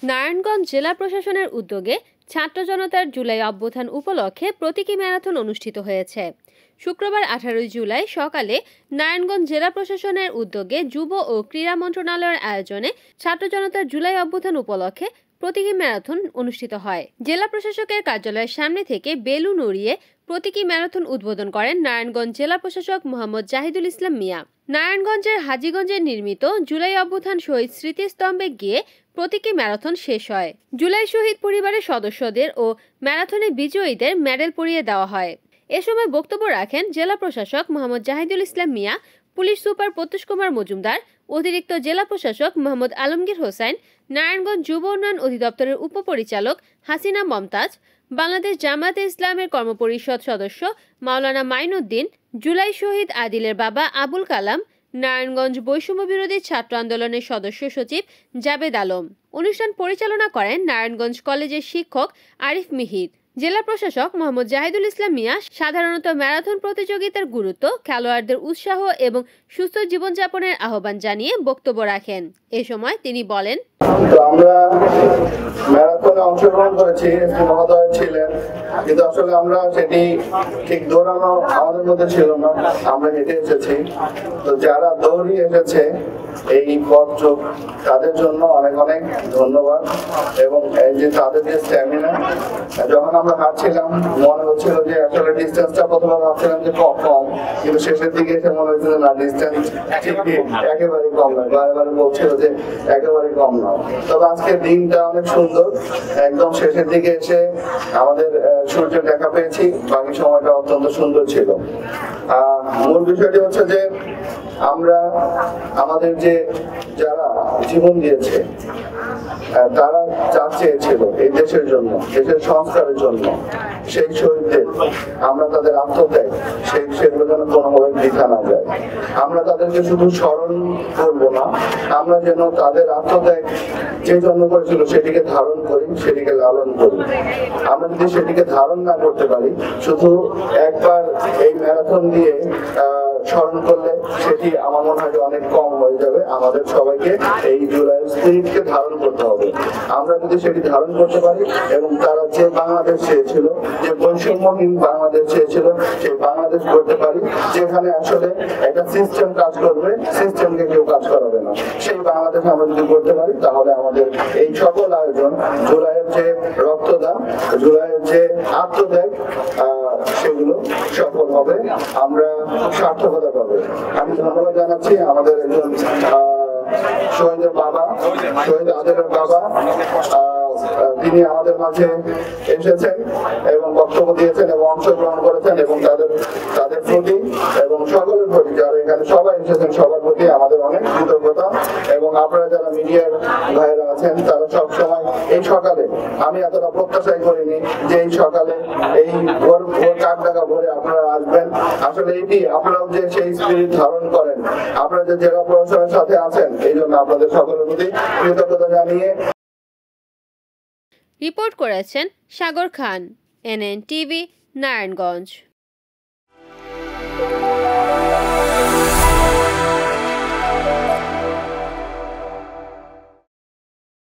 নারায়ণগঞ্জ জেলা প্রশাসনের উদ্যোগে ছাত্র জনতার জুলাই অভ্যুত্থান উপলক্ষে প্রতীকী ম্যারাথন অনুষ্ঠিত হয়েছে। শুক্রবার 18 জুলাই সকালে নারায়ণগঞ্জ জেলা প্রশাসনের উদ্যোগে যুব ও ক্রীড়া মন্ত্রণালয়ের আয়োজনে ছাত্র জনতার জুলাই অভ্যুত্থান উপলক্ষে প্রতীকী ম্যারাথন অনুষ্ঠিত হয়। জেলা প্রশাসকের কার্যালয়ের সামনে থেকে বেলুন উড়িয়ে প্রতীকী ম্যারাথন উদ্বোধন করেন নারায়ণগঞ্জ জেলা প্রশাসক মোহাম্মদ জাহিদুল ইসলাম মিয়া। নারায়ণগঞ্জের হাজীগঞ্জে নির্মিত জুলাই অভ্যুত্থান শহীদ স্মৃতিস্তম্ভে গিয়ে প্রতীকী ম্যারাথন শেষ হয়। জুলাই শহীদ পরিবারের সদস্যদের ও ম্যারাথনে বিজয়ীদের মেডেল পরিয়ে দেওয়া হয়। এ সময় বক্তব্য রাখেন জেলা প্রশাসক মোহাম্মদ জাহিদুল ইসলাম মিয়া, পুলিশ সুপার প্রত্যুষ কুমার মজুমদার, অতিরিক্ত জেলা প্রশাসক মোহাম্মদ আলমগীর হোসেন, নারায়ণগঞ্জ যুব উন্নয়ন অধিদপ্তরের উপপরিচালক হাসিনা মমতাজ, বাংলাদেশ জামায়াতে ইসলামের কর্মপরিষদ সদস্য মাওলানা মাইনুদ্দিন, জুলাই শহীদ আদিলের বাবা আবুল কালাম, নারায়ণগঞ্জ বৈষম্য বিরোধী ছাত্র আন্দোলনের সদস্য সচিব জাবেদ আলম। অনুষ্ঠান পরিচালনা করেন নারায়ণগঞ্জ কলেজের শিক্ষক আরিফ মিহির। জেলা প্রশাসক মোহাম্মদ জাহিদুল ইসলাম মিয়া সাধারণত ম্যারাথন প্রতিযোগিতার গুরুত্ব, খেলোয়াড়দের উৎসাহ এবং সুস্থ জীবনযাপনের আহ্বান জানিয়ে বক্তব্য রাখেন। এ সময় তিনি বলেন, আমরা ম্যারাথনে অংশগ্রহণ করেছি, মহোদয় ছিলেন, কিন্তু আসলে আমরা সেটি ঠিক দৌড়ানো আমাদের মধ্যে ছিল না, আমরা হেঁটে এসেছি। তো যারা দৌড়িয়ে এসেছে এই পথ, তাদের জন্য অনেক অনেক ধন্যবাদ। এবং এই যে তাদের যে স্ট্যামিনা, যখন আমরা হাঁটছিলাম মনে হচ্ছিল যে আসলে ডিস্টেন্সটা প্রথমে ভাবছিলাম যে কম, কিন্তু শেষের দিকে এসে মনে হচ্ছিল না, ডিস্টেন্স ঠিকই একেবারে কম নয়। বারে বারে বলছিল যে একেবারে কম নয়। তবে আজকের দিনটা অনেক সুন্দর, একদম শেষের দিকে এসে আমাদের সূর্য দেখা পেয়েছি, বাকি সময়টা অত্যন্ত সুন্দর ছিল। মূল বিষয়টি হচ্ছে যে আমরা আমাদের যে যারা জীবন দিয়েছে, তারা যা চেয়েছিল এই দেশের জন্য, দেশের সংস্কারের জন্য, সেই শহীদদের আমরা তাদের আত্মত্যাগ সেগুলো যেন কোনোভাবে বৃথা না যায়। আমরা তাদেরকে শুধু স্মরণ করবো না, আমরা যেন তাদের আত্মত্যাগ যে জন্য করেছিল সেটিকে ধারণ করি, সেটিকে লালন করি। আমরা যদি সেটিকে ধারণ না করতে পারি, শুধু একবার এই ম্যারাথন দিয়ে স্মরণ করলে সেটি আমার মনে হয় অনেক কম হয়ে যাবে। আমাদের সবাইকে এই জুলাই স্পিরিটকে ধারণ করতে হবে। আমরা যদি সেটি ধারণ করতে পারি এবং তারা যে বাংলাদেশ চেয়েছিল, যে বৈষম্যহীন বাংলাদেশ চেয়েছিল, সেই বাংলাদেশ করতে পারি, যেখানে আসলে একটা সিস্টেম কাজ করবে, সিস্টেমকে কেউ কাজ করাবে না, সেই বাংলাদেশ আমরা যদি করতে পারি, তাহলে আমাদের এই সকল আয়োজন, জুলাইয়ের যে রক্তদান, জুলাইয়ের যে আত্মত্যাগ, সেগুলো সফল হবে, আমরা সার্থকতা পাবো। আমি ধন্যবাদ জানাচ্ছি আমাদের একজন শহীদের বাবা, শহীদ আদিলের বাবা, তিনি আমাদের মাঝে এসেছেন এবং বক্তব্য দিয়েছেন এবং অংশগ্রহণ করেছেন, এবং তাদের প্রতি এবং সকলের প্রতি, যারা এখানে সবাই এসেছেন, সবার প্রতি আমাদের অনেক কৃতজ্ঞতা। এবং আপনারা যারা মিডিয়ার ভাইরা আছেন, তারা সব সময় এই সকালে, আমি এতটা প্রত্যাশাই করিনি যে এই সকালে এই ভোর 4 টাকা ভোরে আপনারা আসবেন। আসলে এটি আপনারাও যে সেই স্পিরিট ধারণ করেন, আপনারা যে জেলা প্রশাসনের সাথে আছেন, এই জন্য আপনাদের সকলের প্রতি কৃতজ্ঞতা জানিয়ে। রিপোর্ট করেছেন সাগর খান, NN টিভি, নারায়ণগঞ্জ।